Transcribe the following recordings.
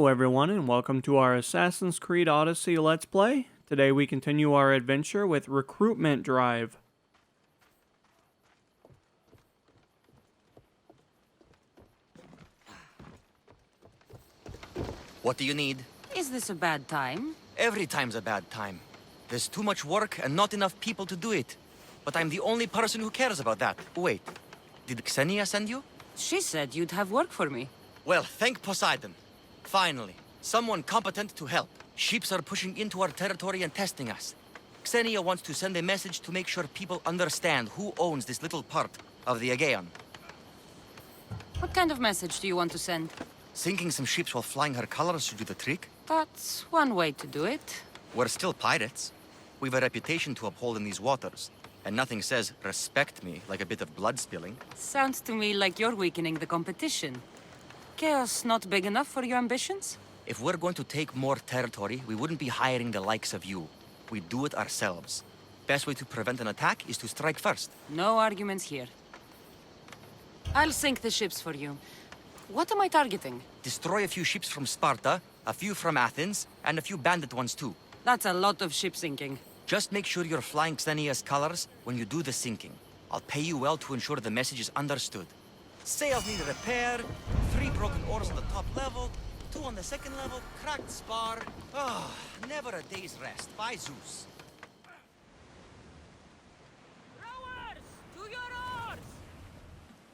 Hello everyone and welcome to our Assassin's Creed Odyssey Let's Play. Today we continue our adventure with Recruitment Drive. What do you need? Is this a bad time? Every time's a bad time. There's too much work and not enough people to do it. But I'm the only person who cares about that. Wait, did Xenia send you? She said you'd have work for me. Well, thank Poseidon. Finally, someone competent to help. Ships are pushing into our territory and testing us. Xenia wants to send a message to make sure people understand who owns this little part of the Aegean. What kind of message do you want to send? Sinking some ships while flying her colors should do the trick. That's one way to do it. We're still pirates. We've a reputation to uphold in these waters. And nothing says, respect me, like a bit of blood spilling. Sounds to me like you're weakening the competition. Chaos not big enough for your ambitions? If we're going to take more territory, we wouldn't be hiring the likes of you. We do it ourselves. Best way to prevent an attack is to strike first. No arguments here. I'll sink the ships for you. What am I targeting? Destroy a few ships from Sparta, a few from Athens, and a few bandit ones too. That's a lot of ship sinking. Just make sure you're flying Xenia's colors when you do the sinking. I'll pay you well to ensure the message is understood. Sails need repair, 3 broken oars on the top level, 2 on the second level, cracked spar. Never a day's rest. By Zeus. Rowers, to your oars!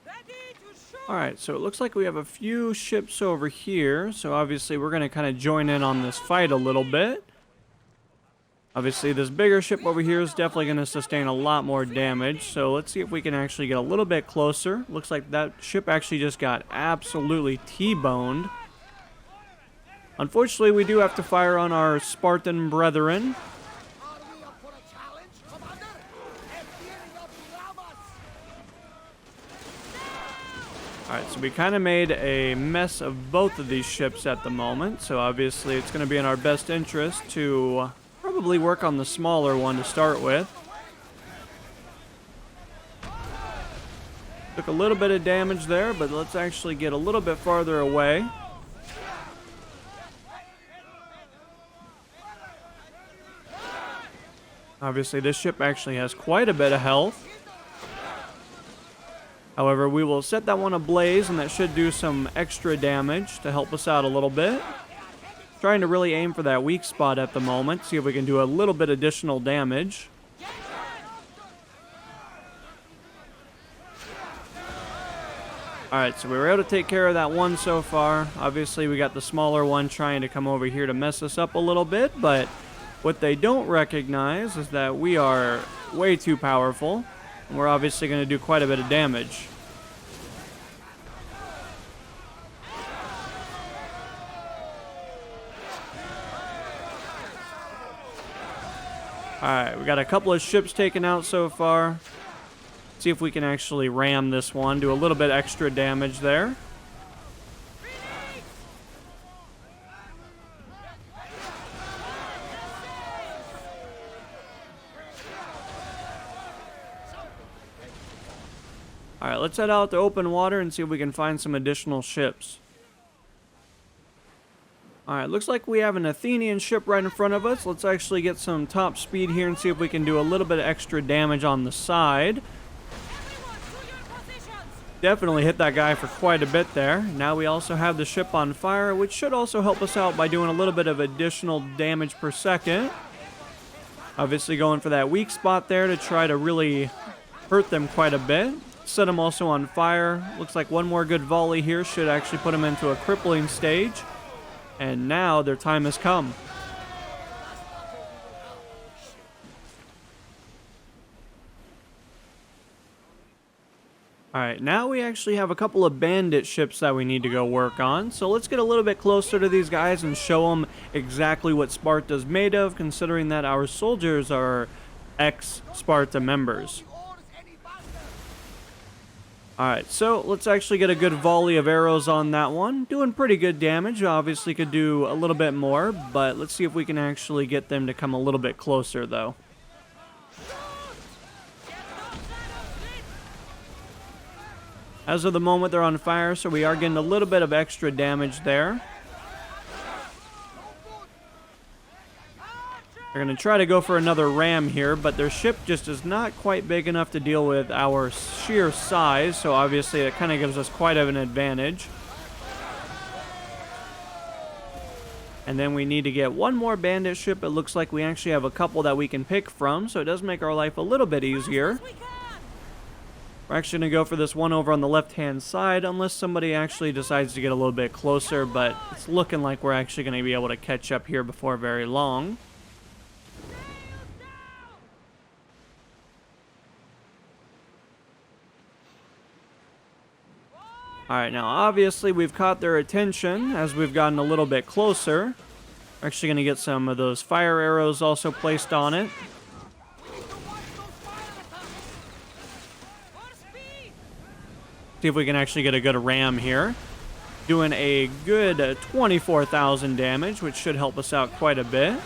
Ready to shoot! Alright, so it looks like we have a few ships over here, so obviously we're going to kind of join in on this fight a little bit. Obviously this bigger ship over here is definitely going to sustain a lot more damage, so let's see if we can actually get a little bit closer. Looks like that ship actually just got absolutely T-boned. Unfortunately, we do have to fire on our Spartan brethren. Alright, so we kind of made a mess of both of these ships at the moment, so obviously it's going to be in our best interest to probably work on the smaller one to start with. Took a little bit of damage there, but let's actually get a little bit farther away. Obviously, this ship actually has quite a bit of health. However, we will set that one ablaze, and that should do some extra damage to help us out a little bit. Trying to really aim for that weak spot at the moment, see if we can do a little bit additional damage. Alright, so we were able to take care of that one so far. Obviously, we got the smaller one trying to come over here to mess us up a little bit, but what they don't recognize is that we are way too powerful, and we're obviously going to do quite a bit of damage. Alright, we got a couple of ships taken out so far. See if we can actually ram this one, do a little bit extra damage there. Alright, let's head out to open water and see if we can find some additional ships. Alright, looks like we have an Athenian ship right in front of us. Let's actually get some top speed here and see if we can do a little bit of extra damage on the side. Definitely hit that guy for quite a bit there. Now we also have the ship on fire, which should also help us out by doing a little bit of additional damage per second. Obviously going for that weak spot there to try to really hurt them quite a bit. Set them also on fire. Looks like one more good volley here should actually put them into a crippling stage. And now their time has come. Alright, now we actually have a couple of bandit ships that we need to go work on. So let's get a little bit closer to these guys and show them exactly what Sparta's made of, considering that our soldiers are ex-Sparta members. Alright, so let's actually get a good volley of arrows on that one. Doing pretty good damage. Obviously could do a little bit more, but let's see if we can actually get them to come a little bit closer though. As of the moment, they're on fire, so we are getting a little bit of extra damage there. They're going to try to go for another ram here, but their ship just is not quite big enough to deal with our sheer size, so obviously it kind of gives us quite of an advantage. And then we need to get one more bandit ship. It looks like we actually have a couple that we can pick from, so it does make our life a little bit easier. We're actually going to go for this one over on the left-hand side, unless somebody actually decides to get a little bit closer, but it's looking like we're actually going to be able to catch up here before very long. Alright, now obviously we've caught their attention as we've gotten a little bit closer. We're actually going to get some of those fire arrows also placed on it. See if we can actually get a good ram here. Doing a good 24,000 damage, which should help us out quite a bit.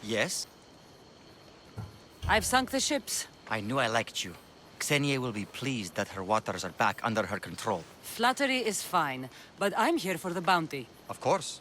Yes? I've sunk the ships. I knew I liked you. Xenia will be pleased that her waters are back under her control. Flattery is fine, but I'm here for the bounty. Of course.